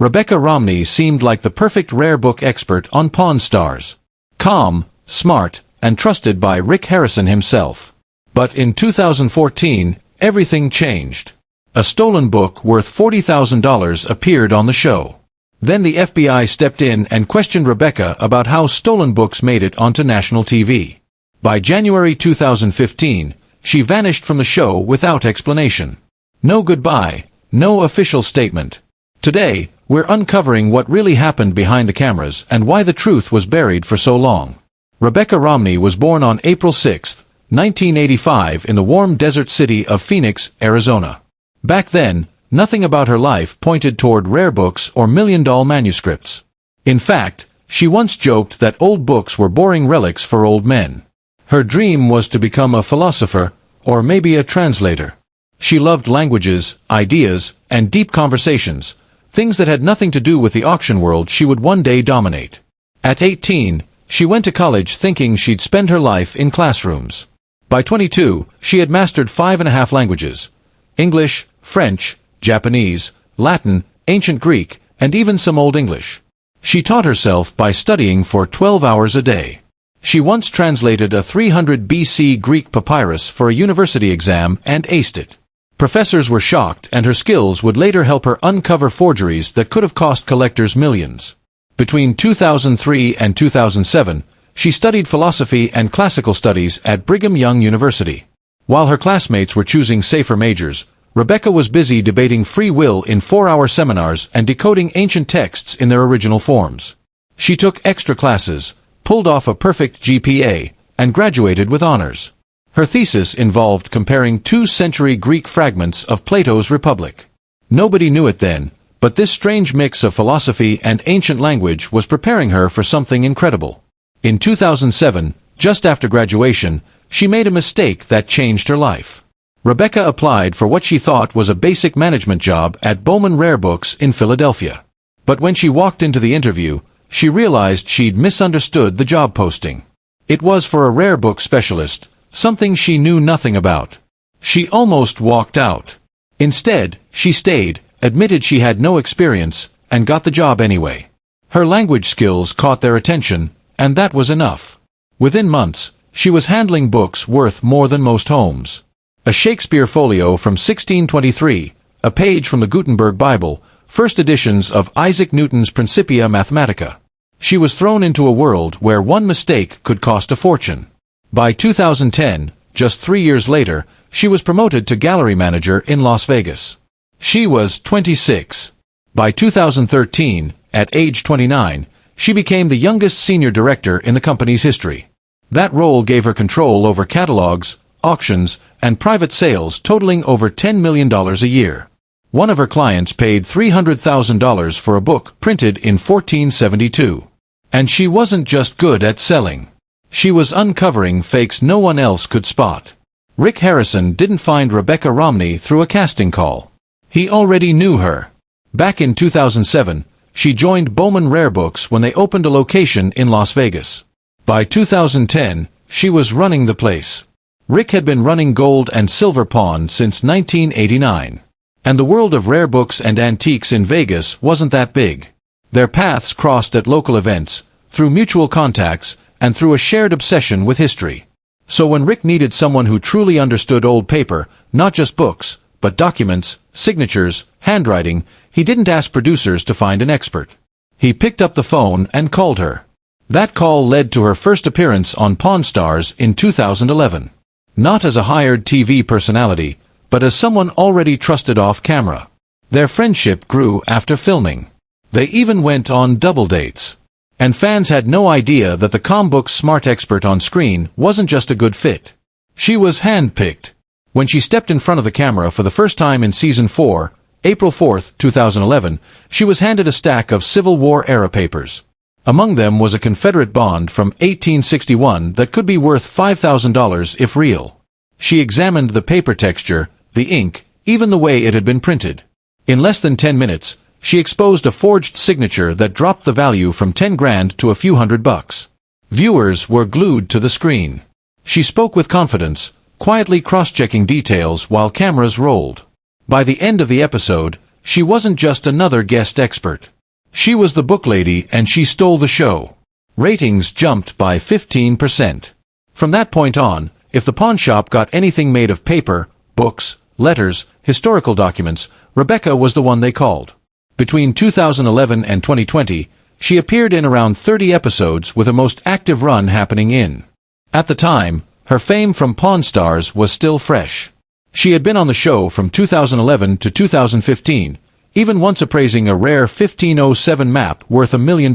Rebecca Romney seemed like the perfect rare book expert on Pawn Stars. Calm, smart, and trusted by Rick Harrison himself. But in 2014, everything changed. A stolen book worth $40,000 appeared on the show. Then the FBI stepped in and questioned Rebecca about how stolen books made it onto national TV. By January 2015, she vanished from the show without explanation. No goodbye, no official statement. Today, we're uncovering what really happened behind the cameras and why the truth was buried for so long. Rebecca Romney was born on April 6, 1985 in the warm desert city of Phoenix, Arizona. Back then, nothing about her life pointed toward rare books or million-dollar manuscripts. In fact, she once joked that old books were boring relics for old men. Her dream was to become a philosopher, or maybe a translator. She loved languages, ideas, and deep conversations, things that had nothing to do with the auction world she would one day dominate. At 18, she went to college thinking she'd spend her life in classrooms. By 22, she had mastered 5.5 languages: English, French, Japanese, Latin, Ancient Greek, and even some Old English. She taught herself by studying for 12 hours a day. She once translated a 300 BC Greek papyrus for a university exam and aced it. Professors were shocked, and her skills would later help her uncover forgeries that could have cost collectors millions. Between 2003 and 2007, she studied philosophy and classical studies at Brigham Young University. While her classmates were choosing safer majors, Rebecca was busy debating free will in 4-hour seminars and decoding ancient texts in their original forms. She took extra classes, pulled off a perfect GPA, and graduated with honors. Her thesis involved comparing 2th-century Greek fragments of Plato's Republic. Nobody knew it then, but this strange mix of philosophy and ancient language was preparing her for something incredible. In 2007, just after graduation, she made a mistake that changed her life. Rebecca applied for what she thought was a basic management job at Bowman Rare Books in Philadelphia. But when she walked into the interview, she realized she'd misunderstood the job posting. It was for a rare book specialist, something she knew nothing about. She almost walked out. Instead, she stayed, admitted she had no experience, and got the job anyway. Her language skills caught their attention, and that was enough. Within months, she was handling books worth more than most homes. A Shakespeare folio from 1623, a page from the Gutenberg Bible, first editions of Isaac Newton's Principia Mathematica. She was thrown into a world where one mistake could cost a fortune. By 2010, just 3 years later, she was promoted to gallery manager in Las Vegas. She was 26. By 2013, at age 29, she became the youngest senior director in the company's history. That role gave her control over catalogs, auctions, and private sales totaling over $10 million a year. One of her clients paid $300,000 for a book printed in 1472. And she wasn't just good at selling. She was uncovering fakes no one else could spot. Rick Harrison didn't find Rebecca Romney through a casting call. He already knew her. Back in 2007, she joined Bowman Rare Books when they opened a location in Las Vegas. By 2010, she was running the place. Rick had been running gold and silver pawn since 1989. And the world of rare books and antiques in Vegas wasn't that big. Their paths crossed at local events, through mutual contacts, and through a shared obsession with history. So when Rick needed someone who truly understood old paper, not just books, but documents, signatures, handwriting, he didn't ask producers to find an expert. He picked up the phone and called her. That call led to her first appearance on Pawn Stars in 2011. Not as a hired TV personality, but as someone already trusted off camera. Their friendship grew after filming. They even went on double dates. And fans had no idea that the combbook's smart expert on screen wasn't just a good fit. She was handpicked. When she stepped in front of the camera for the first time in Season 4, April 4, 2011, she was handed a stack of Civil War-era papers. Among them was a Confederate bond from 1861 that could be worth $5,000 if real. She examined the paper texture, the ink, even the way it had been printed. In less than 10 minutes, she exposed a forged signature that dropped the value from $10,000 to a few $100. Viewers were glued to the screen. She spoke with confidence, quietly cross-checking details while cameras rolled. By the end of the episode, She wasn't just another guest expert. She was the book lady, and she stole the show. Ratings jumped by 15%. From that point on, if the pawn shop got anything made of paper, books, letters, historical documents, Rebecca was the one they called. Between 2011 and 2020, she appeared in around 30 episodes, with her most active run happening in. At the time, her fame from Pawn Stars was still fresh. She had been on the show from 2011 to 2015, even once appraising a rare 1507 map worth $1 million.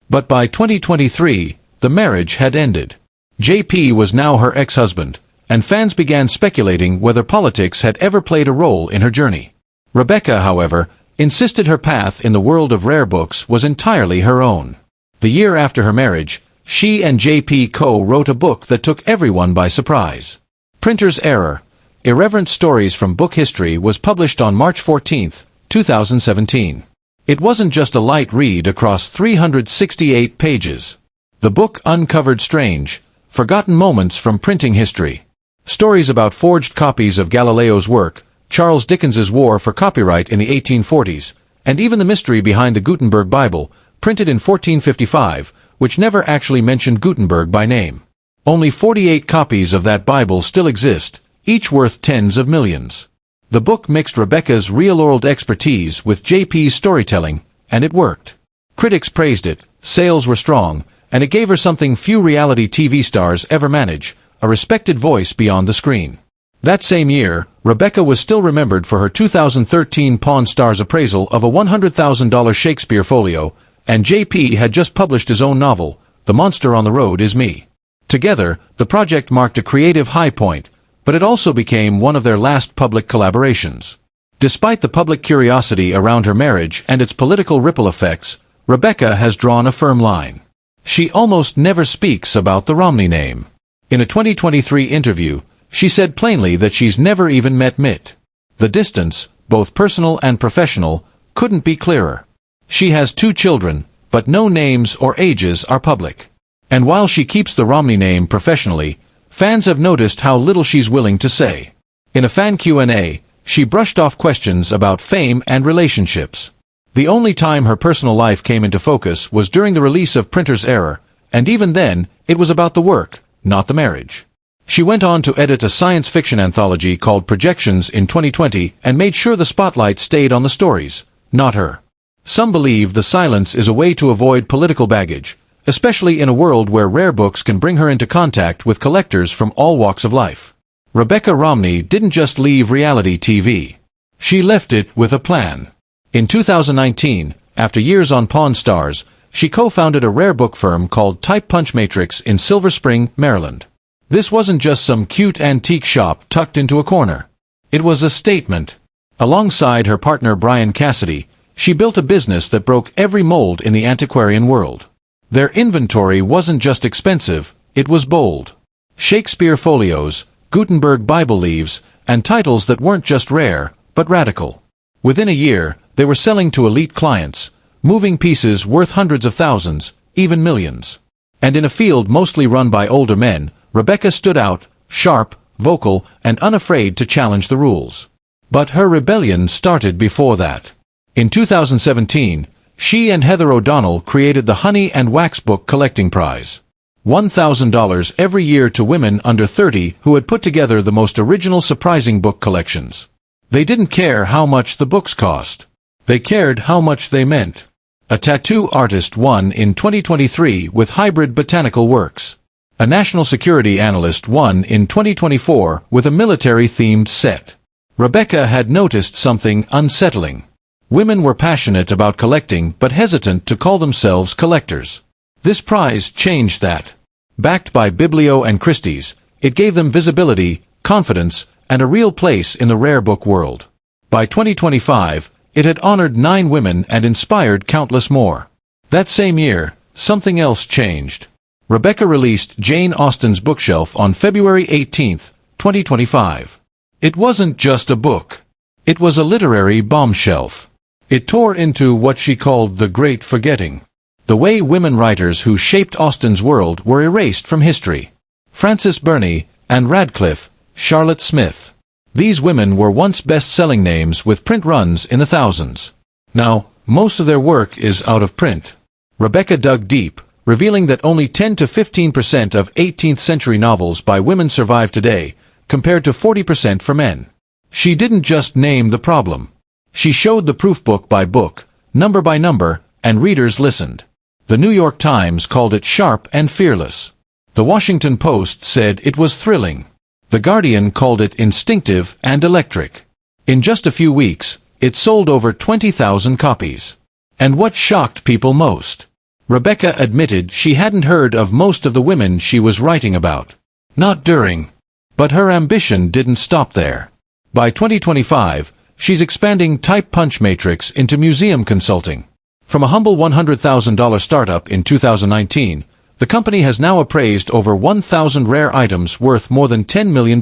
But by 2023, the marriage had ended. JP was now her ex-husband, and fans began speculating whether politics had ever played a role in her journey. Rebecca, however, insisted her path in the world of rare books was entirely her own. The year after her marriage, she and JP co-wrote a book that took everyone by surprise. Printer's Error: Irreverent Stories from Book History was published on March 14, 2017. It wasn't just a light read across 368 pages. The book uncovered strange, forgotten moments from printing history. Stories about forged copies of Galileo's work, Charles Dickens's war for copyright in the 1840s, and even the mystery behind the Gutenberg Bible, printed in 1455, which never actually mentioned Gutenberg by name. Only 48 copies of that Bible still exist, each worth tens of millions. The book mixed Rebecca's real-world expertise with JP's storytelling, and it worked. Critics praised it, sales were strong, and it gave her something few reality TV stars ever manage: a respected voice beyond the screen. That same year, Rebecca was still remembered for her 2013 Pawn Stars appraisal of a $100,000 Shakespeare folio, and JP had just published his own novel, The Monster on the Road Is Me. Together, the project marked a creative high point, but it also became one of their last public collaborations. Despite the public curiosity around her marriage and its political ripple effects, Rebecca has drawn a firm line. She almost never speaks about the Romney name. In a 2023 interview, she said plainly that she's never even met Mitt. The distance, both personal and professional, couldn't be clearer. She has 2 children, but no names or ages are public. And while she keeps the Romney name professionally, fans have noticed how little she's willing to say. In a fan Q&A, she brushed off questions about fame and relationships. The only time her personal life came into focus was during the release of Printer's Error, and even then, it was about the work, not the marriage. She went on to edit a science fiction anthology called Projections in 2020 and made sure the spotlight stayed on the stories, not her. Some believe the silence is a way to avoid political baggage, especially in a world where rare books can bring her into contact with collectors from all walks of life. Rebecca Romney didn't just leave reality TV. She left it with a plan. In 2019, after years on Pawn Stars, she co-founded a rare book firm called Type Punch Matrix in Silver Spring, Maryland. This wasn't just some cute antique shop tucked into a corner. It was a statement. Alongside her partner Brian Cassidy, she built a business that broke every mold in the antiquarian world. Their inventory wasn't just expensive, it was bold. Shakespeare folios, Gutenberg Bible leaves, and titles that weren't just rare, but radical. Within a year, they were selling to elite clients, moving pieces worth hundreds of thousands, even millions. And in a field mostly run by older men, Rebecca stood out, sharp, vocal, and unafraid to challenge the rules. But her rebellion started before that. In 2017, she and Heather O'Donnell created the Honey and Wax Book Collecting Prize. $1,000 every year to women under 30 who had put together the most original surprising book collections. They didn't care how much the books cost. They cared how much they meant. A tattoo artist won in 2023 with hybrid botanical works. A national security analyst won in 2024 with a military-themed set. Rebecca had noticed something unsettling. Women were passionate about collecting but hesitant to call themselves collectors. This prize changed that. Backed by Biblio and Christie's, it gave them visibility, confidence, and a real place in the rare book world. By 2025, it had honored 9 women and inspired countless more. That same year, something else changed. Rebecca released Jane Austen's bookshelf on February 18, 2025. It wasn't just a book. It was a literary bombshelf. It tore into what she called the Great Forgetting. The way women writers who shaped Austen's world were erased from history. Frances Burney, Anne Radcliffe, Charlotte Smith. These women were once best-selling names with print runs in the thousands. Now, most of their work is out of print. Rebecca dug deep, revealing that only 10 to 15% of 18th-century novels by women survive today, compared to 40% for men. She didn't just name the problem. She showed the proof book by book, number by number, and readers listened. The New York Times called it sharp and fearless. The Washington Post said it was thrilling. The Guardian called it instinctive and electric. In just a few weeks, it sold over 20,000 copies. And what shocked people most? Rebecca admitted she hadn't heard of most of the women she was writing about. Not during. But her ambition didn't stop there. By 2025, she's expanding Type Punch Matrix into museum consulting. From a humble $100,000 startup in 2019, the company has now appraised over 1,000 rare items worth more than $10 million.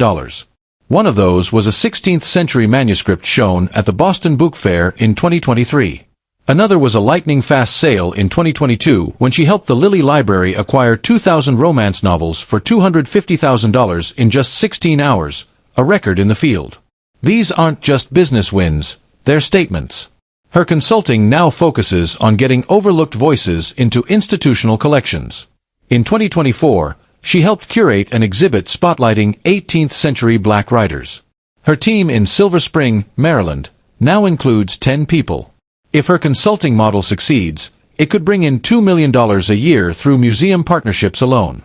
One of those was a 16th-century manuscript shown at the Boston Book Fair in 2023. Another was a lightning-fast sale in 2022 when she helped the Lilly Library acquire 2,000 romance novels for $250,000 in just 16 hours, a record in the field. These aren't just business wins, they're statements. Her consulting now focuses on getting overlooked voices into institutional collections. In 2024, she helped curate an exhibit spotlighting 18th-century black writers. Her team in Silver Spring, Maryland, now includes 10 people. If her consulting model succeeds, it could bring in $2 million a year through museum partnerships alone.